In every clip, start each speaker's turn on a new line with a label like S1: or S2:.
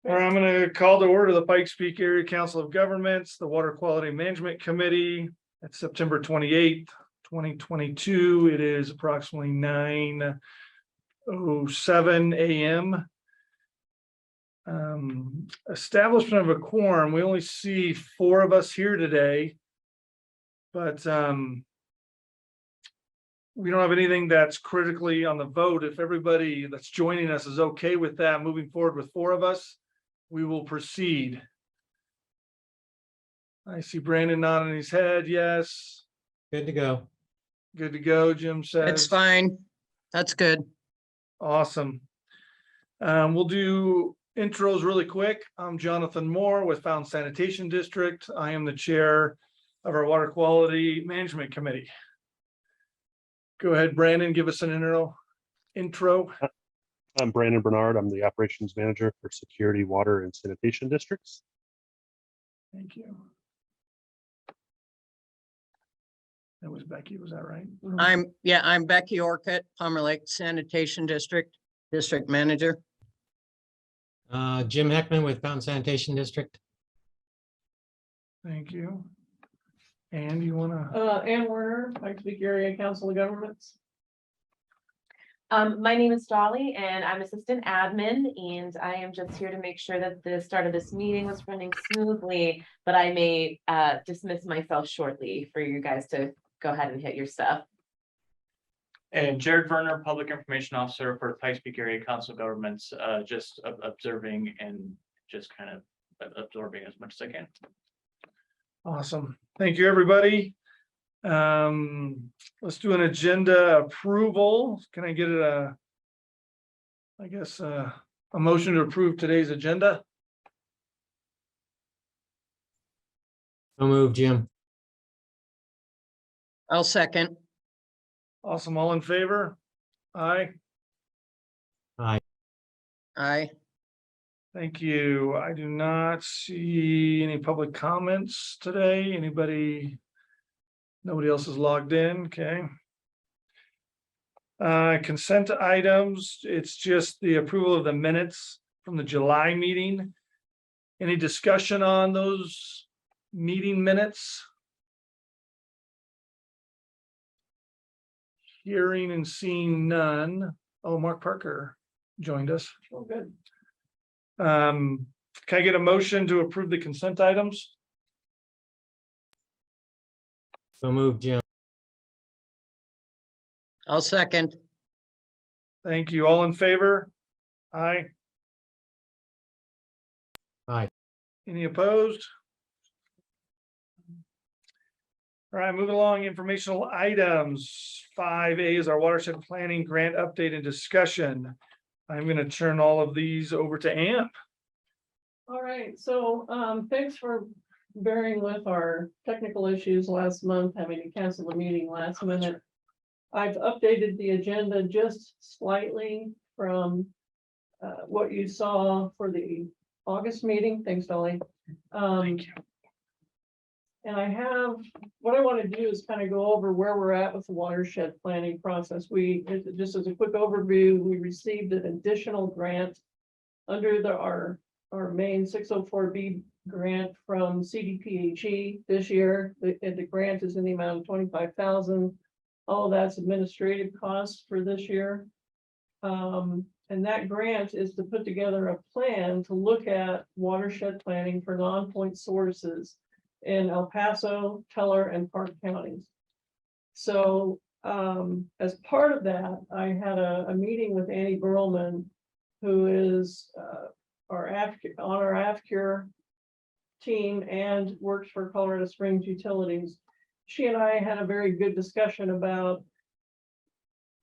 S1: All right, I'm going to call to order the Pikes Peak Area Council of Governments, the Water Quality Management Committee. It's September 28th, 2022. It is approximately 9:07 a.m. Establishment of a quorum. We only see 4 of us here today, but we don't have anything that's critically on the vote. If everybody that's joining us is okay with that, moving forward with 4 of us, we will proceed. I see Brandon nodding his head. Yes.
S2: Good to go.
S1: Good to go, Jim says.
S3: It's fine. That's good.
S1: Awesome. We'll do intros really quick. I'm Jonathan Moore with Fountain Sanitation District. I am the chair of our Water Quality Management Committee. Go ahead, Brandon, give us an intro.
S4: I'm Brandon Bernard. I'm the operations manager for Security, Water, and Sanitation Districts.
S1: Thank you. That was Becky, was that right?
S3: I'm Becky Orcutt, Palmer Lake Sanitation District Manager.
S2: Jim Heckman with Fountain Sanitation District.
S1: Thank you. And you want to?
S5: Ann Werner, Pikes Peak Area Council of Governments.
S6: My name is Dolly and I'm assistant admin, and I am just here to make sure that the start of this meeting was running smoothly, but I may dismiss myself shortly for you guys to go ahead and hit your stuff.
S7: And Jared Verner, Public Information Officer for Pikes Peak Area Council of Governments, just observing and just kind of absorbing as much as I can.
S1: Awesome. Thank you, everybody. Let's do an agenda approval. Can I get a motion to approve today's agenda?
S2: So move, Jim.
S3: I'll second.
S1: Awesome. All in favor? Aye.
S2: Aye.
S3: Aye.
S1: Thank you. I do not see any public comments today. Anybody? Nobody else is logged in. Okay. Consent items. It's just the approval of the minutes from the July meeting. Any discussion on those meeting minutes? Hearing and seeing none. Oh, Mark Parker joined us.
S5: Oh, good.
S1: Can I get a motion to approve the consent items?
S2: So move, Jim.
S3: I'll second.
S1: Thank you. All in favor? Aye.
S2: Aye.
S1: Any opposed? All right, moving along, informational items. 5A is our watershed planning grant update and discussion. I'm going to turn all of these over to Ann.
S5: All right, so thanks for bearing with our technical issues last month, having to cancel the meeting last minute. I've updated the agenda just slightly from what you saw for the August meeting. Thanks, Dolly.
S1: Thank you.
S5: And what I want to do is kind of go over where we're at with the watershed planning process. Just as a quick overview, we received an additional grant under our main 604B grant from PPACG this year. The grant is in the amount of $25,000. All that's administrative costs for this year. And that grant is to put together a plan to look at watershed planning for non-point sources in El Paso, Teller, and Park counties. So as part of that, I had a meeting with Annie Burlman, who is on our AFCURE team and works for Colorado Springs Utilities. She and I had a very good discussion about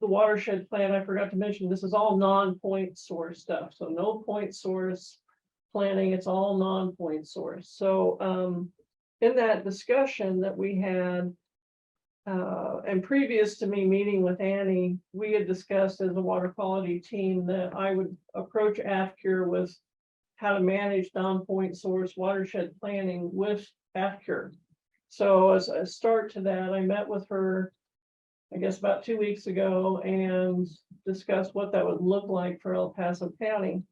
S5: the watershed plan. I forgot to mention, this is all non-point source stuff. So no point source planning, it's all non-point source. So in that discussion that we had, and previous to me meeting with Annie, we had discussed as a water quality team that I would approach AFCURE with how to manage non-point source watershed planning with AFCURE. So as a start to that, I met with her, I guess about 2 weeks ago, and discussed what that would look like for El Paso County.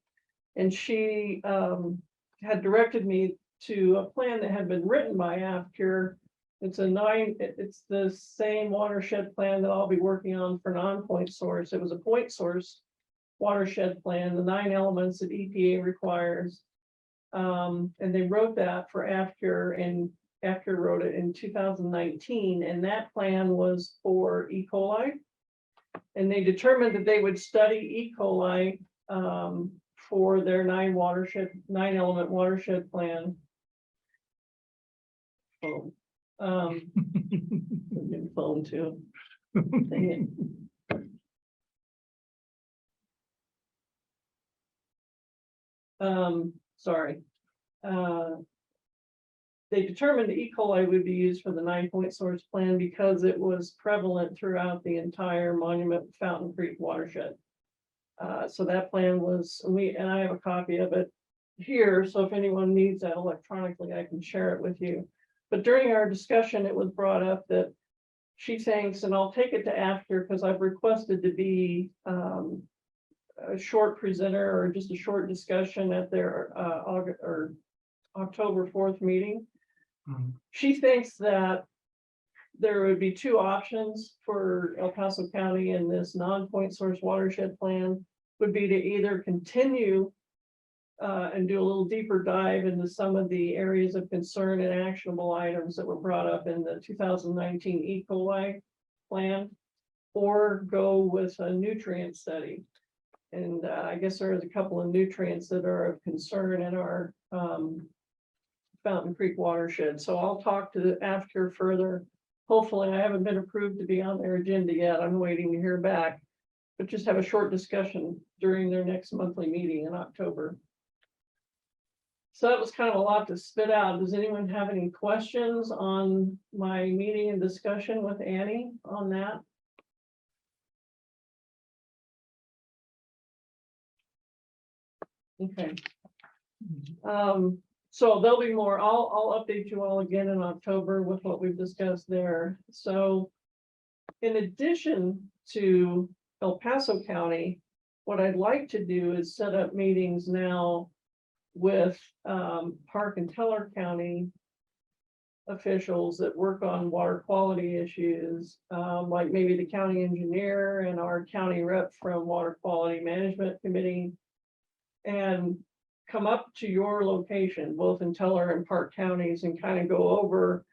S5: And she had directed me to a plan that had been written by AFCURE. It's it's the same watershed plan that I'll be working on for non-point source. It was a point source watershed plan, the 9 elements that EPA requires. And they wrote that for AFCURE, and AFCURE wrote it in 2019, and that plan was for E. coli. And they determined that they would study E. coli for their 9 element watershed plan. Oh, phone too. Dang it. Sorry. They determined the E. coli would be used for the 9-point source plan because it was prevalent throughout the entire Monument Fountain Creek watershed. So that plan was, and I have a copy of it here, so if anyone needs that electronically, I can share it with you. But during our discussion, it was brought up that she thinks, and I'll take it to after, because I've requested to be a short presenter or just a short discussion at their August or October 4th meeting.
S1: Mhm.
S5: She thinks that there would be 2 options for El Paso County in this non-point source watershed plan, would be to either continue and do a little deeper dive into some of the areas of concern and actionable items that were brought up in the 2019 E. coli plan, or go with a nutrient study. And I guess there is a couple of nutrients that are of concern in our Fountain Creek watershed. So I'll talk to the AFCURE further. Hopefully, I haven't been approved to be on their agenda yet. I'm waiting to hear back. But just have a short discussion during their next monthly meeting in October. So that was kind of a lot to spit out. Does anyone have any questions on my meeting and discussion with Annie on that? Okay. So there'll be more. I'll update you all again in October with what we've discussed there. So in addition to El Paso County, what I'd like to do is set up meetings now with Park and Teller County officials that work on water quality issues, like maybe the county engineer and our county rep from Water Quality Management Committee, and come up to your location, both in Teller and Park counties, and kind of go over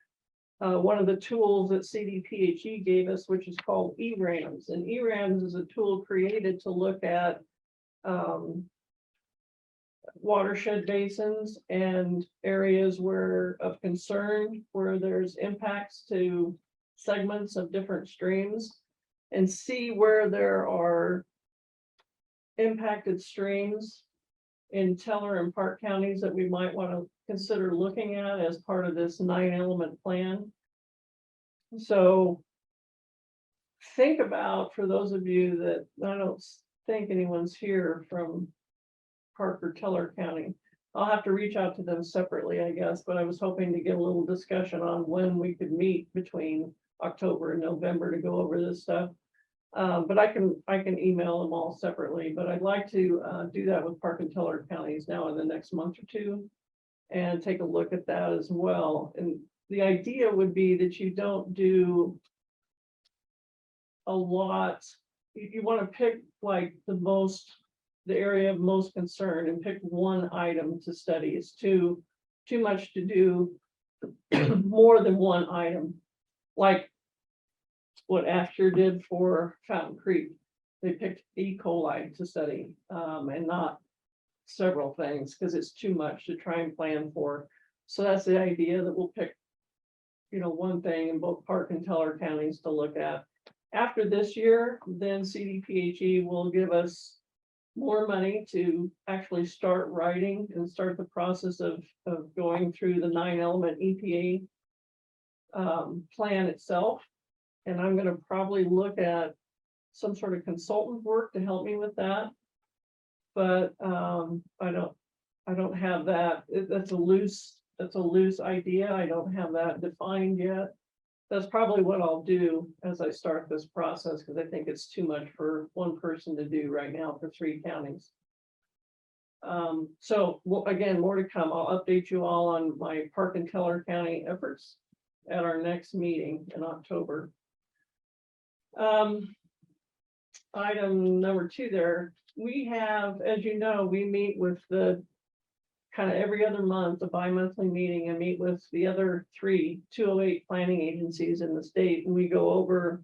S5: one of the tools that CDPHE gave us, which is called ERAMS. And ERAMS is a tool created to look at watershed basins and areas of concern where there's impacts to segments of different streams, and see where there are impacted streams in Teller and Park counties that we might want to consider looking at as part of this 9-element plan. So think about, for those of you that, I don't think anyone's here from Park or Teller County, I'll have to reach out to them separately, I guess, but I was hoping to get a little discussion on when we could meet between October and November to go over this stuff. But I can email them all separately, but I'd like to do that with Park and Teller counties now in the next month or two and take a look at that as well. And the idea would be that you don't do a lot. You want to pick like the area of most concern and pick one item to study. It's too much to do more than one item, like what AFCURE did for Fountain Creek. They picked E. coli to study and not several things, because it's too much to try and plan for. So that's the idea, that we'll pick, one thing in both Park and Teller counties to look at. After this year, then CDPHE will give us more money to actually start writing and start the process of going through the 9-element EPA plan itself. And I'm going to probably look at some sort of consultant work to help me with that. But I don't have that. That's a loose idea. I don't have that defined yet. That's probably what I'll do as I start this process, because I think it's too much for one person to do right now for 3 counties. So, well, again, more to come. I'll update you all on my Park and Teller County efforts at our next meeting in October. Item number 2 there, we have, as you know, we meet with the kind of every other month, a bi-monthly meeting, and meet with the other 3 208 planning agencies in the state, and we go over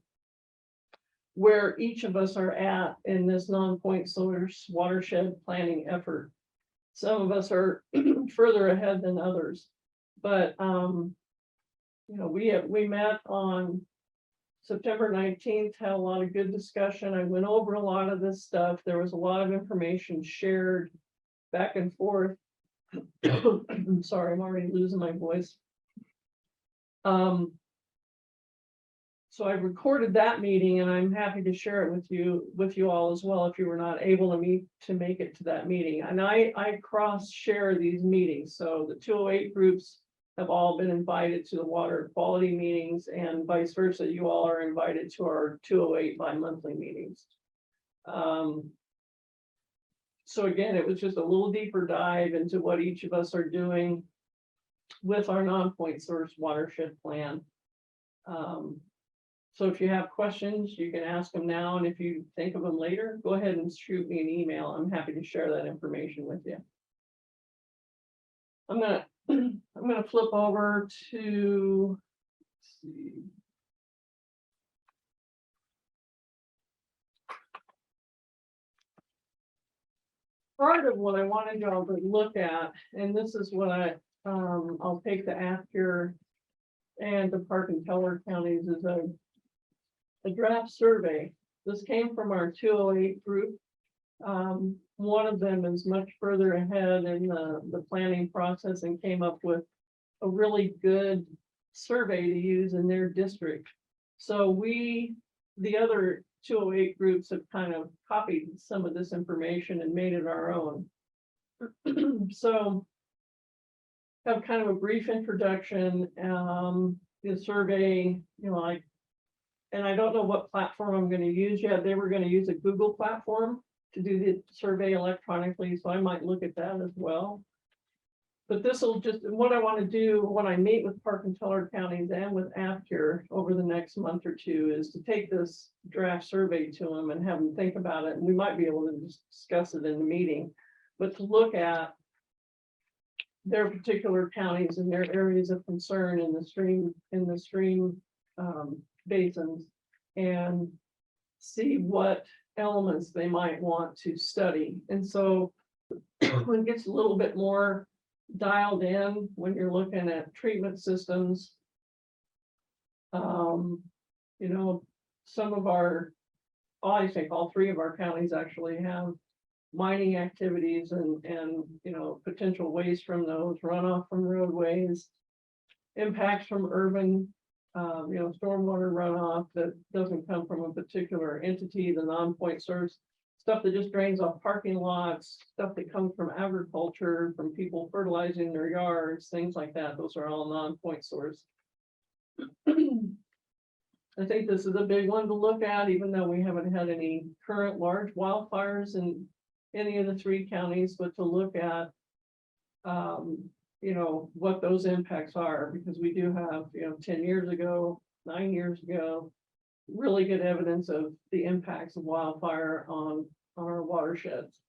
S5: where each of us are at in this non-point source watershed planning effort. Some of us are further ahead than others, but we met on September 19th, had a lot of good discussion. I went over a lot of this stuff. There was a lot of information shared back and forth. I'm sorry, I'm already losing my voice. So I recorded that meeting, and I'm happy to share it with you all as well, if you were not able to make it to that meeting. And I cross-share these meetings, so the 208 groups have all been invited to the water quality meetings, and vice versa. You all are invited to our 208 bi-monthly meetings. So again, it was just a little deeper dive into what each of us are doing with our non-point source watershed plan. So if you have questions, you can ask them now, and if you think of them later, go ahead and shoot me an email. I'm happy to share that information with you. I'm gonna flip over to, let's see. Part of what I wanted y'all to look at, and this is what I'll take the AFCUR and the Park and Teller counties, is a draft survey. This came from our 208 group. One of them is much further ahead in the planning process and came up with a really good survey to use in their district. So the other 208 groups have kind of copied some of this information and made it our own. So have kind of a brief introduction, the survey, and I don't know what platform I'm going to use yet. They were going to use a Google platform to do the survey electronically, so I might look at that as well. But this will just, what I want to do when I meet with Park and Teller counties and with AFCUR over the next month or 2 is to take this draft survey to them and have them think about it. And we might be able to just discuss it in the meeting, but to look at their particular counties and their areas of concern in the stream basins, and see what elements they might want to study. And so when it gets a little bit more dialed in, when you're looking at treatment systems, some of I think all 3 of our counties actually have mining activities and potential waste from those, runoff from roadways, impacts from urban stormwater runoff that doesn't come from a particular entity, the non-point source, stuff that just drains off parking lots, stuff that comes from agriculture, from people fertilizing their yards, things like that. Those are all non-point source. I think this is a big one to look at, even though we haven't had any current large wildfires in any of the 3 counties, but to look at what those impacts are, because we do have, 10 years ago, 9 years ago, really good evidence of the impacts of wildfire on our watersheds.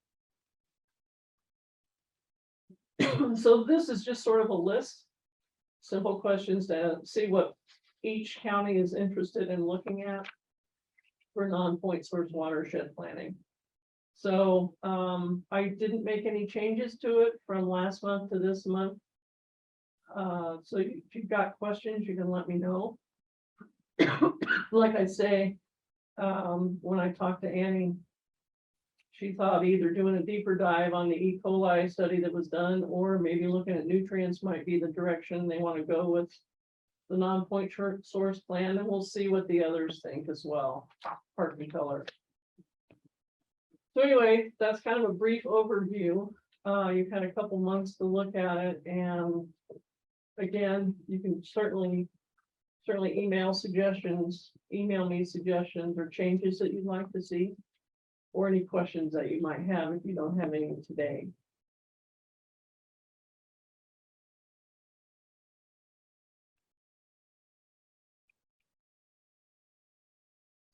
S5: So this is just sort of a list, simple questions to see what each county is interested in looking at for non-point source watershed planning. So I didn't make any changes to it from last month to this month. So if you've got questions, you can let me know. Like I say, when I talked to Annie, she thought either doing a deeper dive on the E. coli study that was done, or maybe looking at nutrients might be the direction they want to go with the non-point source plan, and we'll see what the others think as well. Park and Teller. So anyway, that's kind of a brief overview. You've had a couple months to look at it, and again, you can certainly email me suggestions or changes that you'd like to see, or any questions that you might have if you don't have any today.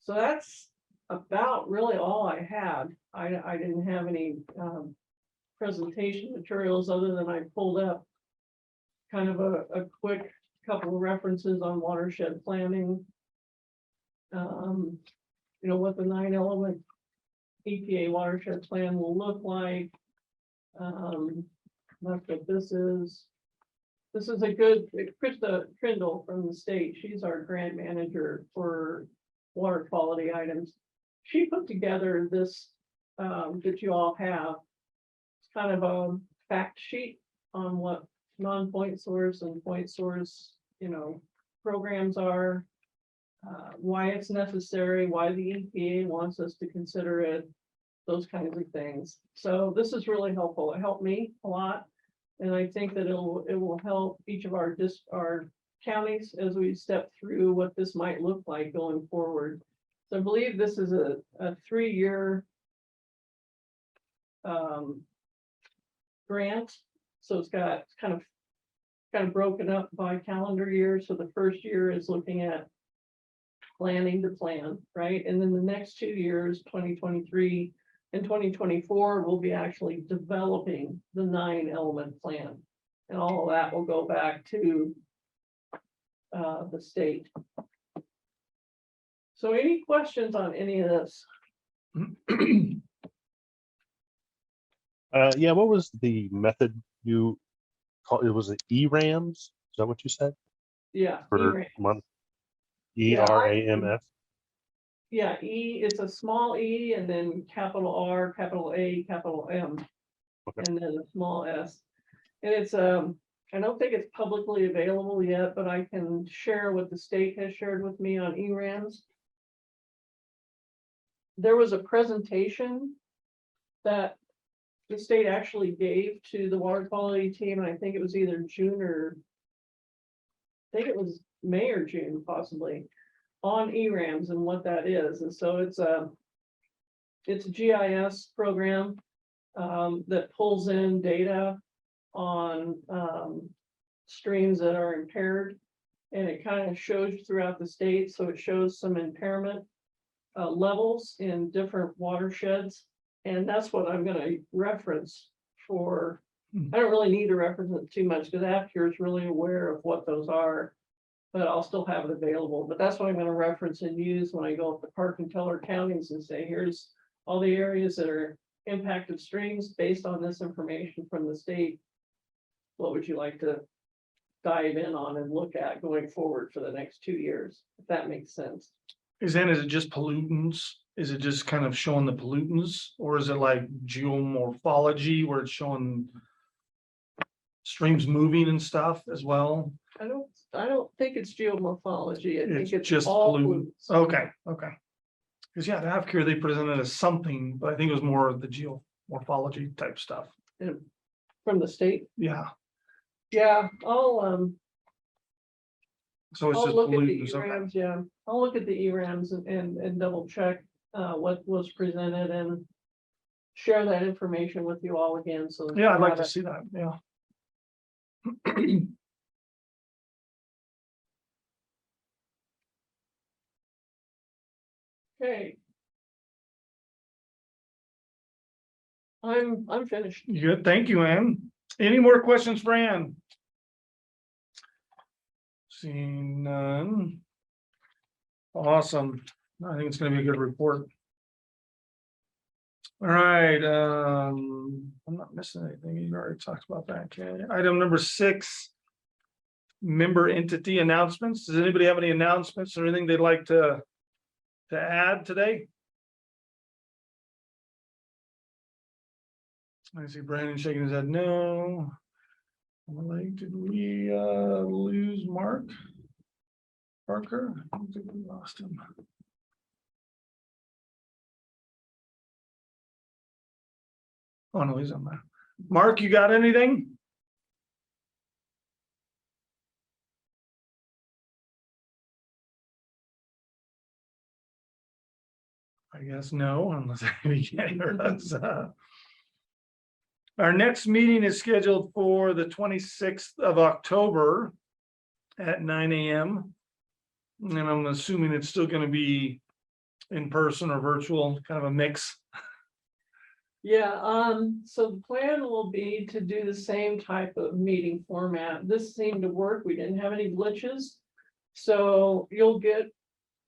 S5: So that's about really all I had. I didn't have any presentation materials other than I pulled up kind of a quick couple of references on watershed planning. You know, what the 9-element EPA watershed plan will look like. That's what this is. This is a good, Krista Trindle from the state. She's our grant manager for water quality items. She put together this that you all have. It's kind of a fact sheet on what non-point source and point source, you know, programs are. Why it's necessary, why the EPA wants us to consider it, those kinds of things. So this is really helpful. It helped me a lot. And I think that it will help each of our counties as we step through what this might look like going forward. So I believe this is a 3-year grant. So it's got kind of broken up by calendar year. So the first year is looking at planning to plan, right? And then the next 2 years, 2023 and 2024, we'll be actually developing the 9-element plan. And all of that will go back to the state. So any questions on any of this?
S4: Yeah, what was the method you called? It was the ERAMs. Is that what you said?
S5: Yeah.
S4: For
S5: E-rams.
S4: month.
S5: Yeah,
S4: ERAMS.
S5: Yeah, it's a small e and then capital R, capital A, capital M.
S4: Okay.
S5: And then a small s. And it's, I don't think it's publicly available yet, but I can share what the state has shared with me on ERAMs. There was a presentation that the state actually gave to the water quality team, and I think it was either June or I think it was May or June possibly, on ERAMs and what that is. And so it's a GIS program that pulls in data on streams that are impaired, and it kind of shows throughout the state. So it shows some impairment levels in different watersheds, and that's what I'm going to reference for. I don't really need to reference it too much because AFCUR is really aware of what those are, but I'll still have it available. But that's what I'm going to reference and use when I go up to Park and Teller counties and say, here's all the areas that are impacted streams based on this information from the state. What would you like to dive in on and look at going forward for the next 2 years, if that makes sense?
S1: Is it just pollutants? Is it just kind of showing the pollutants, or is it like geomorphology where it's showing streams moving and stuff as well?
S5: I don't think it's geomorphology. I think
S1: It's
S5: it's
S1: just
S5: all
S1: pollutants.
S5: pollutants.
S1: Okay. Because yeah, the AFCUR, they presented as something, but I think it was more of the geomorphology type stuff.
S5: From the state.
S1: Yeah,
S5: Yeah, I'll
S1: so it's
S5: I'll
S1: just
S5: look at the
S1: pollutants. Okay.
S5: ERAMs, yeah, I'll look at the ERAMs and double check what was presented and share that information with you all again, so. that
S1: Yeah, I'd
S5: you
S1: like
S5: have
S1: to
S5: it.
S1: see that. Yeah.
S5: Okay. I'm finished.
S1: Good. Thank you, Ann. Any more questions for Ann? Seeing none. Awesome. I think it's gonna be a good report. All right, I'm not missing anything. You already talked about that. Okay, item number 6. Member entity announcements. Does anybody have any announcements or anything they'd like to add today? I see Brandon shaking his head, no. I'm like, did we lose Mark Parker? I don't think we lost him. Oh no, he's on there. Mark, you got anything? I guess no, unless we can't hear us. Our next meeting is scheduled for the 26th of October at 9 a.m. And I'm assuming it's still going to be in person or virtual, kind of a mix?
S5: Yeah, so the plan will be to do the same type of meeting format. This seemed to work. We didn't have any glitches. So you'll get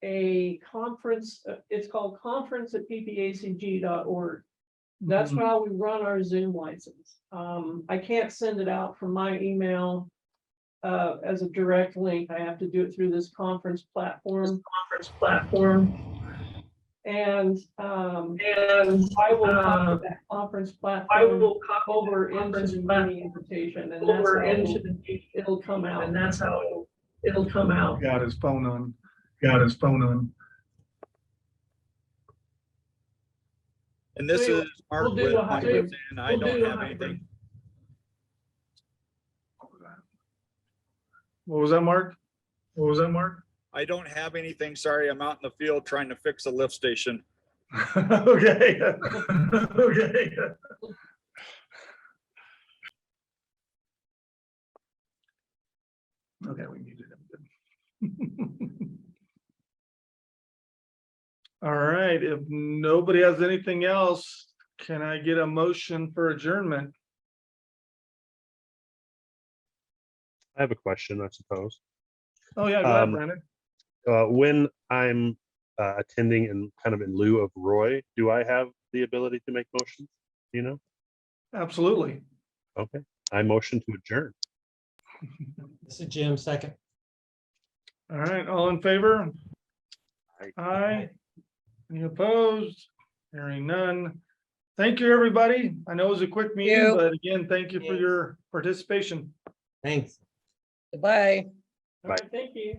S5: a conference, it's called conference@ppacg.org. That's
S1: Mhm.
S5: how we run our Zoom license. I can't send it out from my email as a direct link. I have to do it through this conference platform. And I will copy that conference platform over into the meeting invitation, and that's how it'll come out.
S1: Got his phone on.
S8: And this
S5: So
S8: is Mark
S5: we'll do
S8: with
S5: a hybrid.
S8: Pikes, and I don't have anything.
S1: What was that, Mark?
S8: I don't have anything. Sorry, I'm out in the field trying to fix a lift station.
S1: Okay. Okay, we muted him. All right, if nobody has anything else, can I get a motion for adjournment?
S4: I have a question, I suppose.
S1: Oh, yeah, go ahead,
S4: Um,
S1: Brandon.
S4: When I'm attending and kind of in lieu of Roy, do I have the ability to make motions? Do you know?
S1: Absolutely.
S4: Okay, I motion to adjourn.
S2: This is Jim, second.
S1: All right, all in favor?
S4: Aye.
S1: Aye. Any opposed? Hearing none. Thank you, everybody. I know it was a quick meeting,
S3: you.
S1: but again, thank you for your participation.
S2: Thanks.
S3: Goodbye.
S5: All right, thank you.